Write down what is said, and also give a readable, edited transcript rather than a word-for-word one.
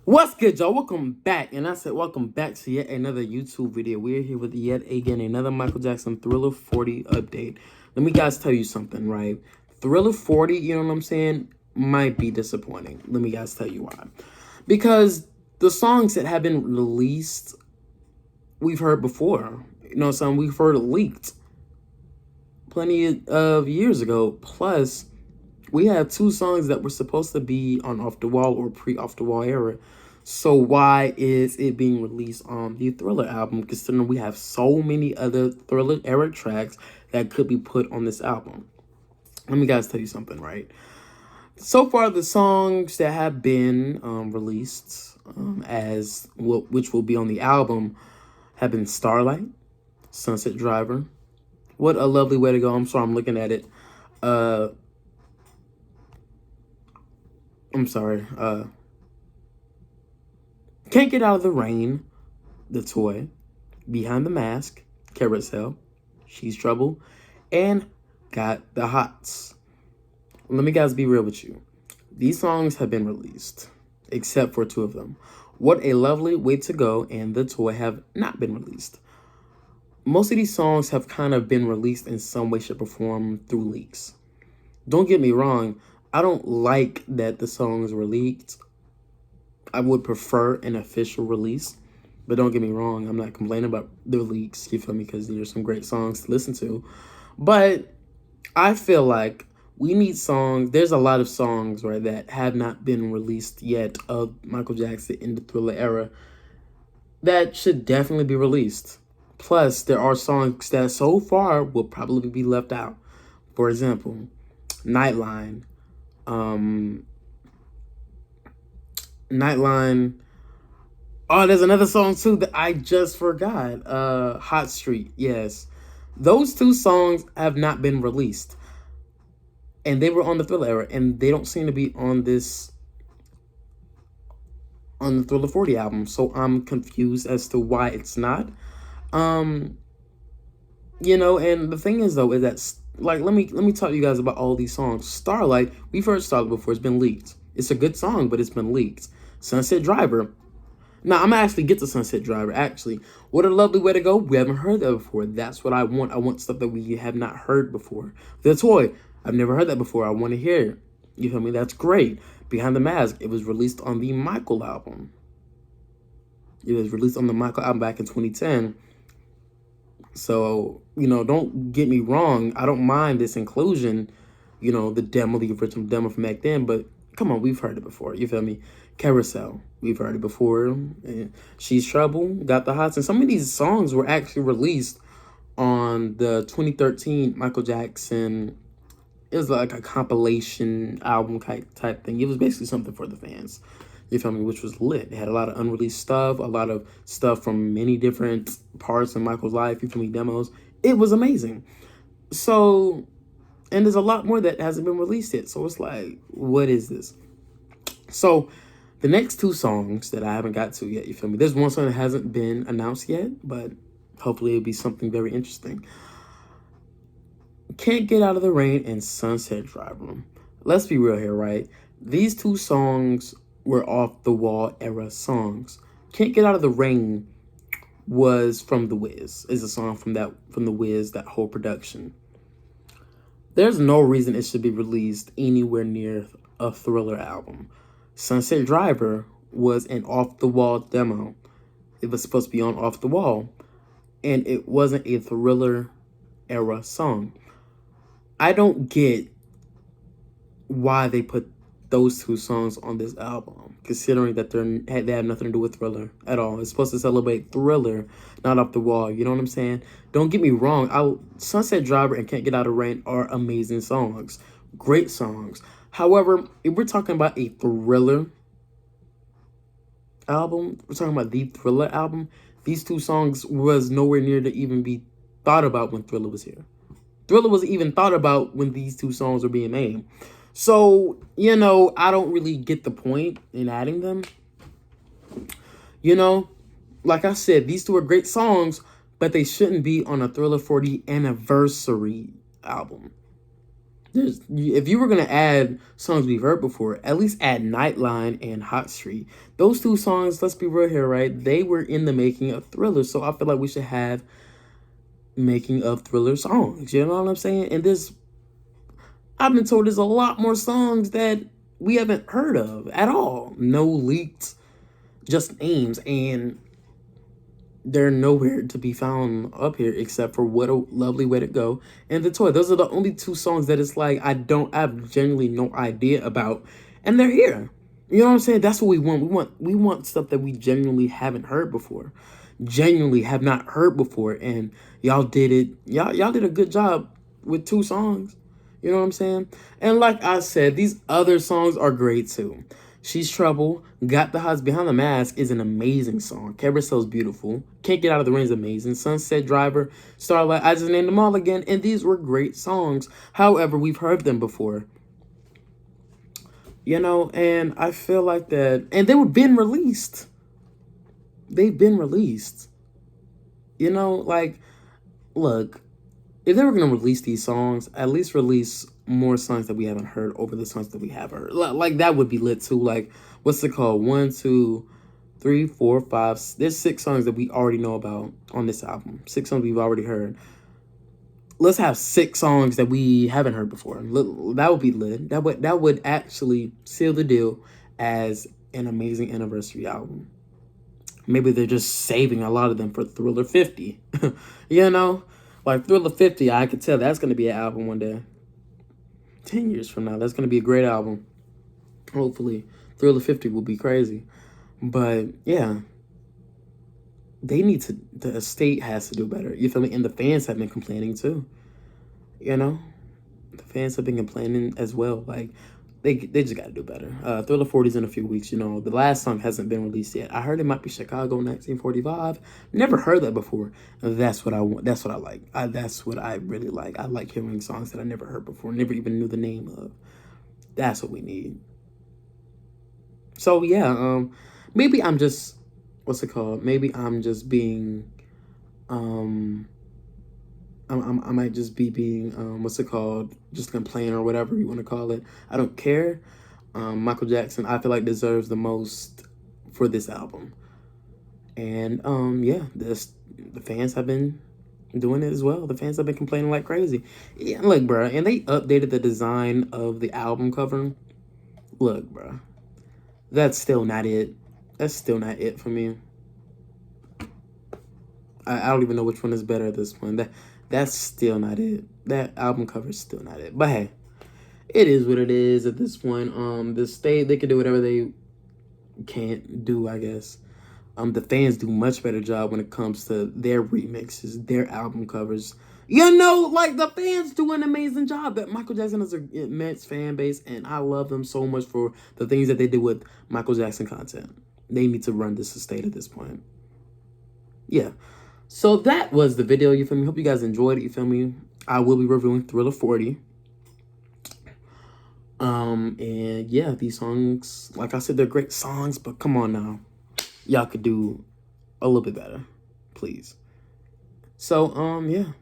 What's good, y'all? Welcome back. And I said welcome back to yet another YouTube video. We're here with yet again another Michael Jackson Thriller 40 update. Let me guys tell you something, right? Thriller 40, you know what I'm saying, might be disappointing. Let me guys tell you why. Because the songs that have been released, we've heard before. You know, some we've heard leaked plenty of years ago. Plus, we have two songs that were supposed to be on Off the Wall or pre-Off the Wall era. So why is it being released on the Thriller album, considering we have so many other Thriller era tracks that could be put on this album? Let me guys tell you something, right? So far, the songs that have been released which will be on the album have been Starlight, Sunset Driver. What a lovely way to go. I'm sorry, I'm looking at it. I'm sorry. Can't Get Out of the Rain, The Toy, Behind the Mask, Carousel, She's Trouble, and Got the Hots. Let me guys be real with you. These songs have been released, except for two of them. What a Lovely Way to Go and The Toy have not been released. Most of these songs have kind of been released in some way, shape, or form through leaks. Don't get me wrong, I don't like that the songs were leaked. I would prefer an official release, but don't get me wrong, I'm not complaining about the leaks, you feel me, because there's some great songs to listen to. But I feel like we need songs, there's a lot of songs, right, that have not been released yet of Michael Jackson in the Thriller era that should definitely be released. Plus, there are songs that so far will probably be left out. For example, Nightline, Nightline. Oh, there's another song too that I just forgot. Hot Street. Yes. Those two songs have not been released. And they were on the Thriller era, and they don't seem to be on the Thriller 40 album. So I'm confused as to why it's not. You know, and the thing is though, is that like let me talk to you guys about all these songs. Starlight, we've heard Starlight before, it's been leaked. It's a good song, but it's been leaked. Sunset Driver. Now, I'm going to actually get to Sunset Driver, actually. What a Lovely Way to Go. We haven't heard that before. That's what I want. I want stuff that we have not heard before. The Toy. I've never heard that before. I want to hear it. You feel me? That's great. Behind the Mask. It was released on the Michael album. It was released on the Michael album back in 2010. So, you know, don't get me wrong. I don't mind this inclusion. You know, the original demo from back then. But come on, we've heard it before. You feel me? Carousel, we've heard it before. And She's Trouble, Got the Hots. And some of these songs were actually released on the 2013 Michael Jackson. It was like a compilation album type thing. It was basically something for the fans. You feel me? Which was lit. It had a lot of unreleased stuff, a lot of stuff from many different parts of Michael's life. You feel me? Demos. It was amazing. So, and there's a lot more that hasn't been released yet. So it's like, what is this? So, the next two songs that I haven't got to yet, you feel me? There's one song that hasn't been announced yet, but hopefully it'll be something very interesting. Can't Get Out of the Rain and Sunset Driver. Let's be real here, right? These two songs were Off the Wall era songs. Can't Get Out of the Rain was from The Wiz. Is a song from The Wiz, that whole production. There's no reason it should be released anywhere near a Thriller album. Sunset Driver was an off-the-wall demo. It was supposed to be on Off the Wall, and it wasn't a Thriller era song. I don't get why they put those two songs on this album, considering that they have nothing to do with Thriller at all. It's supposed to celebrate Thriller, not Off the Wall. You know what I'm saying? Don't get me wrong. Sunset Driver and Can't Get Out of the Rain are amazing songs. Great songs. However, if we're talking about a Thriller album, we're talking about the Thriller album, these two songs was nowhere near to even be thought about when Thriller was here. Thriller was even thought about when these two songs were being made. So, you know, I don't really get the point in adding them. You know, like I said, these two are great songs, but they shouldn't be on a Thriller 40 anniversary album. If you were gonna add songs we've heard before, at least add Nightline and Hot Street. Those two songs, let's be real here, right? They were in the making of Thriller, so I feel like we should have making of Thriller songs. You know what I'm saying? And this, I've been told there's a lot more songs that we haven't heard of at all. No leaked, just names, and they're nowhere to be found up here except for What a Lovely Way to Go and The Toy. Those are the only two songs that it's like I have genuinely no idea about, and they're here. You know what I'm saying? That's what we want. We want stuff that we genuinely haven't heard before, genuinely have not heard before, and y'all did it. Y'all did a good job with two songs. You know what I'm saying? And like I said, these other songs are great too. She's Trouble, Got the Hots, Behind the Mask is an amazing song. Carousel's beautiful. Can't Get Out of the Rain is amazing. Sunset Driver, Starlight, I just named them all again. And these were great songs. However, we've heard them before. You know, and I feel like that. And they were been released. They've been released. You know, like, look, if they were going to release these songs, at least release more songs that we haven't heard over the songs that we have heard. Like, that would be lit too. Like, what's it called? 1, 2, 3, 4, 5. There's 6 songs that we already know about on this album. 6 songs we've already heard. Let's have 6 songs that we haven't heard before. That would be lit. That would actually seal the deal as an amazing anniversary album. Maybe they're just saving a lot of them for Thriller 50. You know? Like Thriller 50, I could tell that's going to be an album one day. 10 years from now, that's going to be a great album. Hopefully. Thriller 50 will be crazy. But, yeah. They need to, the estate has to do better. You feel me? And the fans have been complaining too. You know? The fans have been complaining as well. Like, they just got to do better. Thriller 40's in a few weeks, you know. The last song hasn't been released yet. I heard it might be Chicago 1945. Never heard that before. That's what I want. That's what I like. That's what I really like. I like hearing songs that I never heard before, never even knew the name of. That's what we need. So, yeah, maybe I'm just, what's it called? Maybe I'm just being, I might just be being, what's it called? Just complain or whatever you want to call it. I don't care. Michael Jackson, I feel like deserves the most for this album. And, yeah, the fans have been doing it as well. The fans have been complaining like crazy. Yeah, look, bro, and they updated the design of the album cover. Look, bro, that's still not it. That's still not it for me. I don't even know which one is better at this point. That's still not it. That album cover is still not it. But hey, it is what it is at this point. The state, they can do whatever they can't do, I guess. The fans do much better job when it comes to their remixes, their album covers. You know, like the fans do an amazing job. That Michael Jackson has an immense fan base, and I love them so much for the things that they did with Michael Jackson content. They need to run this estate at this point. Yeah. So that was the video, you feel me? Hope you guys enjoyed it, you feel me? I will be reviewing Thriller 40. And yeah, these songs, like I said, they're great songs, but come on now. Y'all could do a little bit better, please. So, yeah.